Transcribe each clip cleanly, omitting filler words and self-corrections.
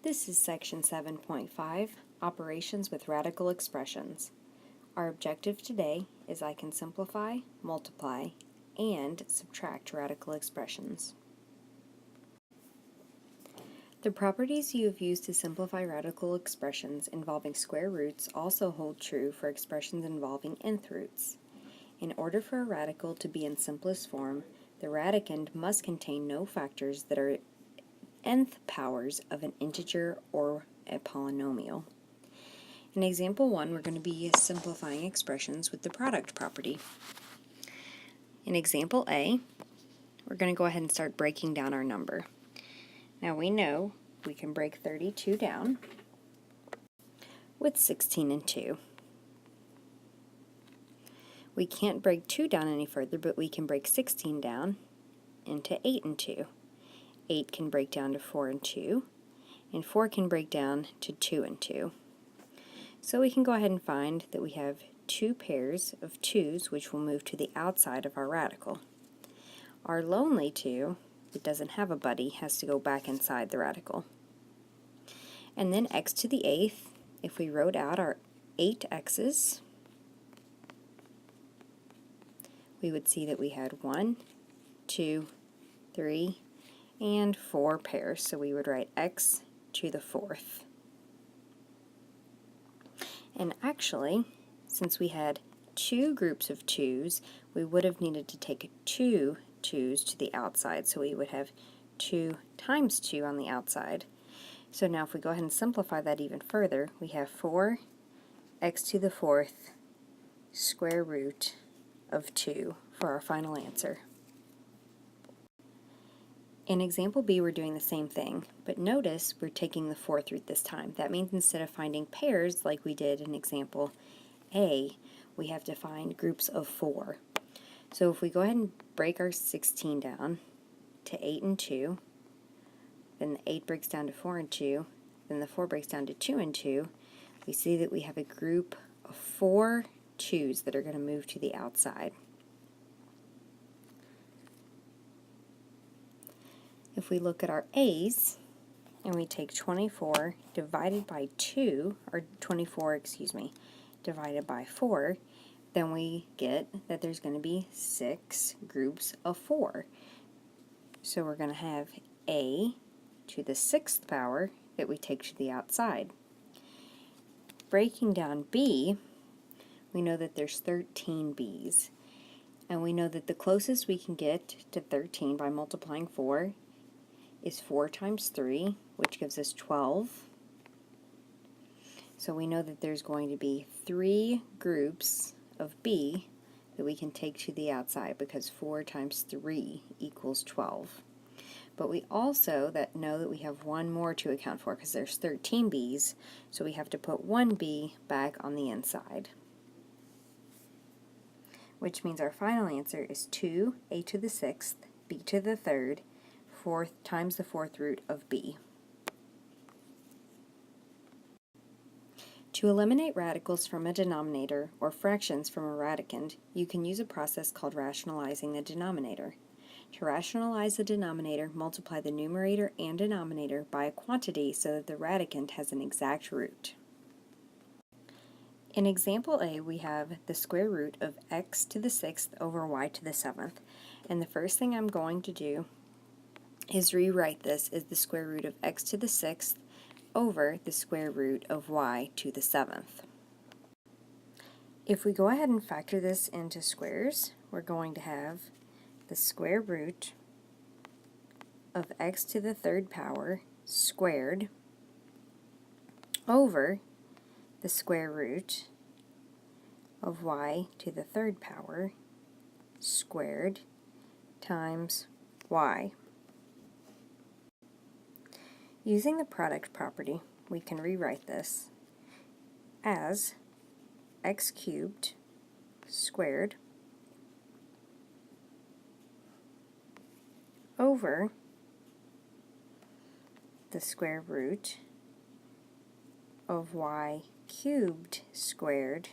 This is section 7.5, Operations with Radical Expressions. Our objective today is I can simplify, multiply, and subtract radical expressions. The properties you have used to simplify radical expressions involving square roots also hold true for expressions involving nth roots. In order for a radical to be in simplest form, the radicand must contain no factors that are nth powers of an integer or a polynomial. In example 1, we're going to be simplifying expressions with the product property. In example A, we're going to go ahead and start breaking down our number. Now we know we can break 32 down with 16 and 2. We can't break 2 down any further, but we can break 16 down into 8 and 2. 8 can break down to 4 and 2, and 4 can break down to 2 and 2. So we can go ahead and find that we have two pairs of 2's which will move to the outside of our radical. Our lonely 2, that doesn't have a buddy, has to go back inside the radical. And then x to the 8th, if we wrote out our 8 x's, we would see that we had 1, 2, 3, and 4 pairs. So we would write x to the 4th. And actually, since we had two groups of 2's, we would have needed to take 2 2's to the outside. So we would have 2 times 2 on the outside. So now if we go ahead and simplify that even further, we have 4 x to the 4th square root of 2 for our final answer. In example B, we're doing the same thing, but notice we're taking the 4th root this time. That means instead of finding pairs like we did in example A, we have to find groups of 4. So if we go ahead and break our 16 down to 8 and 2, then the 8 breaks down to 4 and 2, then the 4 breaks down to 2 and 2, we see that we have a group of 4 2's that are going to move to the outside. If we look at our A's, and we take 24 divided by 2, or 24, divided by 4, then we get that there's going to be 6 groups of 4. So we're going to have A to the 6th power that we take to the outside. Breaking down B, we know that there's 13 B's. And we know that the closest we can get to 13 by multiplying 4 is 4 times 3, which gives us 12. So we know that there's going to be 3 groups of B that we can take to the outside because 4 times 3 equals 12. But we also know that we have one more to account for because there's 13 B's, so we have to put 1 B back on the inside. Which means our final answer is 2a to the 6th, b to the 3rd, 4th times the 4th root of b. To eliminate radicals from a denominator or fractions from a radicand, you can use a process called rationalizing the denominator. To rationalize the denominator, multiply the numerator and denominator by a quantity so that the radicand has an exact root. In example A, we have the square root of x to the 6th over y to the 7th. And the first thing I'm going to do is rewrite this as the square root of x to the 6th over the square root of y to the 7th. If we go ahead and factor this into squares, we're going to have the square root of x to the 3rd power squared over the square root of y to the 3rd power squared times y. Using the product property, we can rewrite this as x cubed squared over the square root of y cubed squared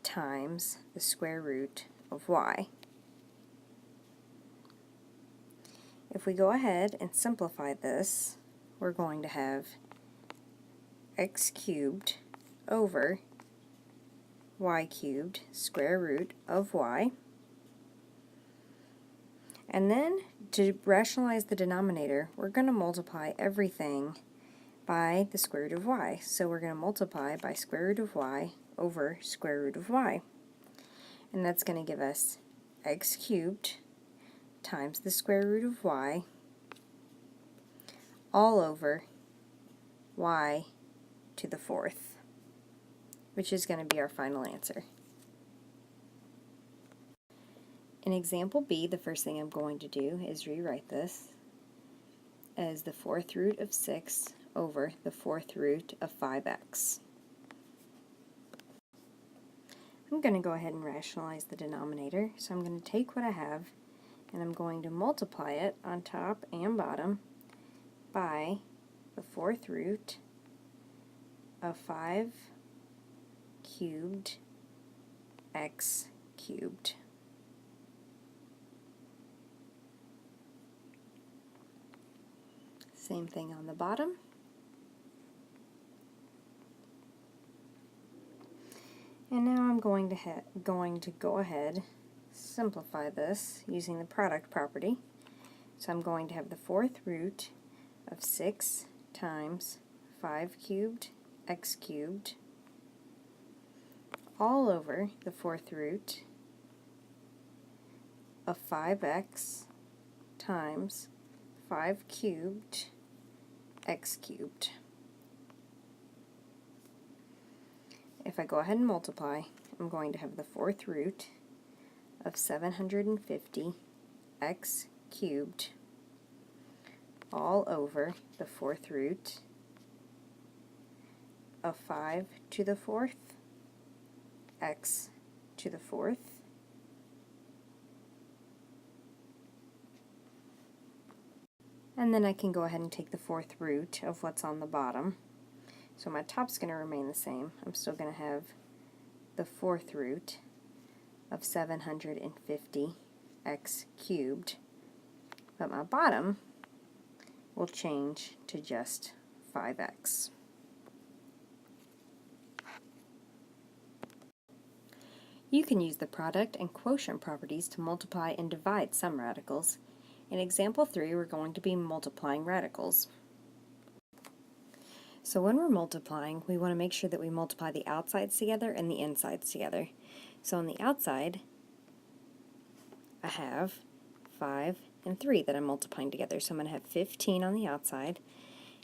times the square root of y. If we go ahead and simplify this, we're going to have x cubed over y cubed square root of y. And then to rationalize the denominator, we're going to multiply everything by the square root of y. So we're going to multiply by square root of y over square root of y. And that's going to give us x cubed times the square root of y all over y to the fourth, which is going to be our final answer. In example B, the first thing I'm going to do is rewrite this as the fourth root of 6 over the fourth root of 5x. I'm going to go ahead and rationalize the denominator, so I'm going to take what I have and I'm going to multiply it on top and bottom by the fourth root of 5 cubed x cubed. Same thing on the bottom. And now I'm going to go ahead, simplify this using the product property. So I'm going to have the fourth root of 6 times 5 cubed x cubed all over the fourth root of 5x times 5 cubed x cubed. If I go ahead and multiply, I'm going to have the fourth root of 750 x cubed all over the fourth root of 5 to the fourth x to the fourth and then I can go ahead and take the fourth root of what's on the bottom. So my top's going to remain the same. I'm still going to have the fourth root of 750 x cubed, but my bottom will change to just 5x. You can use the product and quotient properties to multiply and divide some radicals. In example 3, we're going to be multiplying radicals. So when we're multiplying, we want to make sure that we multiply the outsides together and the insides together. So on the outside, I have 5 and 3 that I'm multiplying together. So I'm going to have 15 on the outside,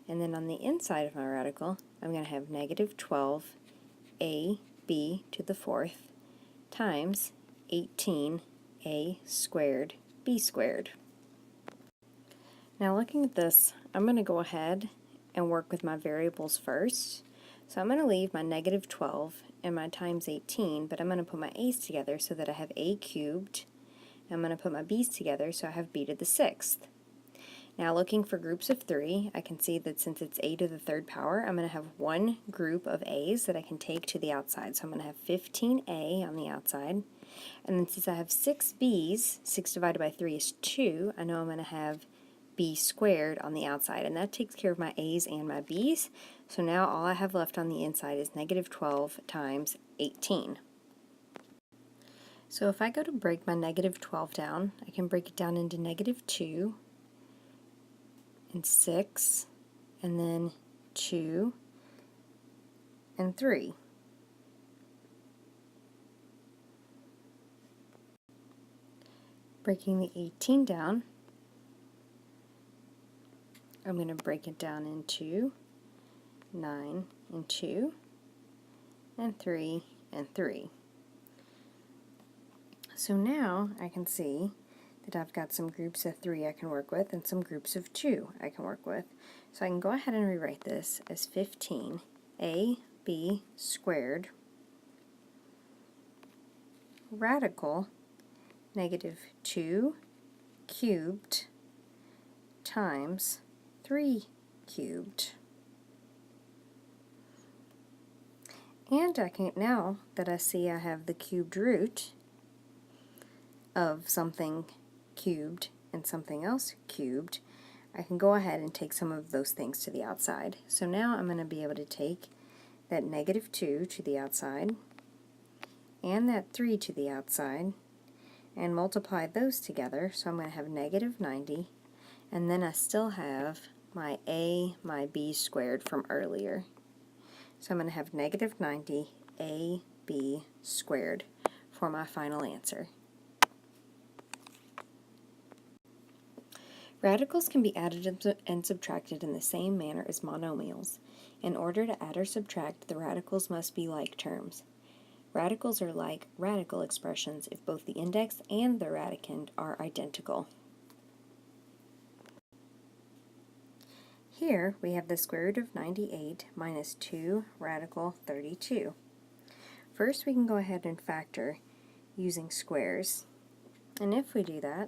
and then on the inside of my radical, I'm going to have negative 12 ab to the fourth times 18a squared b squared. Now looking at this, I'm going to go ahead and work with my variables first. So I'm going to leave my negative 12 and my times 18, but I'm going to put my a's together so that I have a cubed. I'm going to put my b's together so I have b to the sixth. Now looking for groups of 3, I can see that since it's a to the third power, I'm going to have one group of a's that I can take to the outside. So I'm going to have 15a on the outside. And then since I have 6 b's, 6 divided by 3 is 2, I know I'm going to have b squared on the outside, and that takes care of my a's and my b's. So now all I have left on the inside is negative 12 times 18. So if I go to break my negative 12 down, I can break it down into negative 2 and 6 and then 2 and 3. Breaking the 18 down, I'm going to break it down into 9 and 2 and 3 and 3. So now I can see that I've got some groups of 3 I can work with and some groups of 2 I can work with. So I can go ahead and rewrite this as 15ab squared radical negative 2 cubed times 3 cubed. And I can, now that I see I have the cubed root of something cubed and something else cubed, I can go ahead and take some of those things to the outside. So now I'm going to be able to take that negative 2 to the outside and that 3 to the outside and multiply those together. So I'm going to have negative 90, and then I still have my a, my b squared from earlier. So I'm going to have negative 90 ab squared for my final answer. Radicals can be added and subtracted in the same manner as monomials. In order to add or subtract, the radicals must be like terms. Radicals are like radical expressions if both the index and the radicand are identical. Here we have the square root of 98 minus 2 radical 32. First we can go ahead and factor using squares. And if we do that,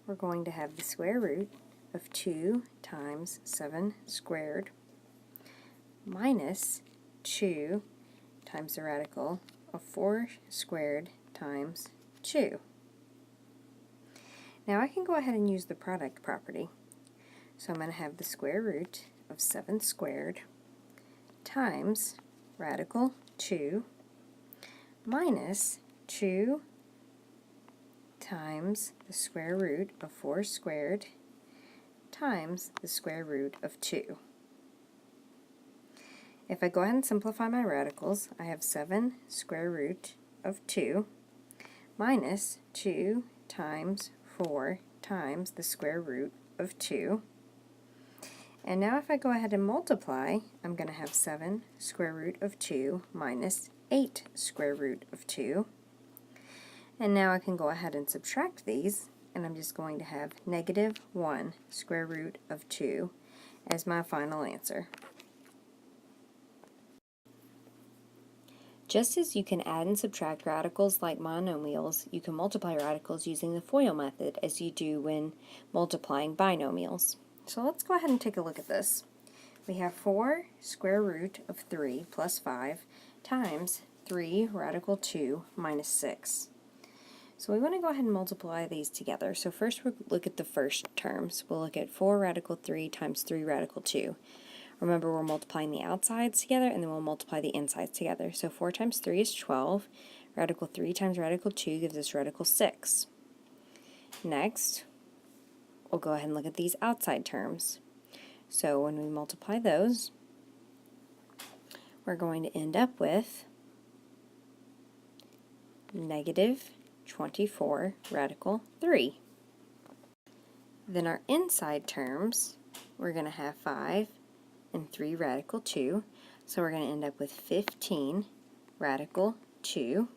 we're going to have the square root of 2 times 7 squared minus 2 times the radical of 4 squared times 2. Now I can go ahead and use the product property. So I'm going to have the square root of 7 squared times radical 2 minus 2 times the square root of 4 squared times the square root of 2. If I go ahead and simplify my radicals, I have 7 square root of 2 minus 2 times 4 times the square root of 2. And now if I go ahead and multiply, I'm going to have 7 square root of 2 minus 8 square root of 2. And now I can go ahead and subtract these, and I'm just going to have negative 1 square root of 2 as my final answer. Just as you can add and subtract radicals like monomials, you can multiply radicals using the FOIL method as you do when multiplying binomials. So let's go ahead and take a look at this. We have 4 square root of 3 plus 5 times 3 radical 2 minus 6. So we want to go ahead and multiply these together. So first we'll look at the first terms. We'll look at 4 radical 3 times 3 radical 2. Remember, we're multiplying the outsides together, and then we'll multiply the insides together. So 4 times 3 is 12. Radical 3 times radical 2 gives us radical 6. Next, we'll go ahead and look at these outside terms. So when we multiply those, we're going to end up with negative 24 radical 3. Then our inside terms, we're going to have 5 and 3 radical 2, so we're going to end up with 15 radical 2.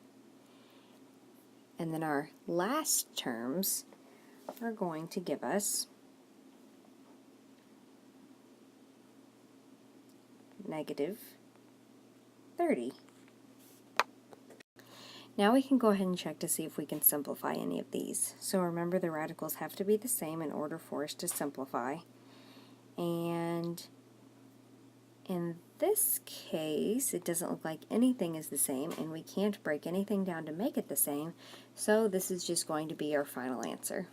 And then our last terms are going to give us negative 30. Now we can go ahead and check to see if we can simplify any of these. So remember, the radicals have to be the same in order for us to simplify. And in this case, it doesn't look like anything is the same, and we can't break anything down to make it the same, so this is just going to be our final answer.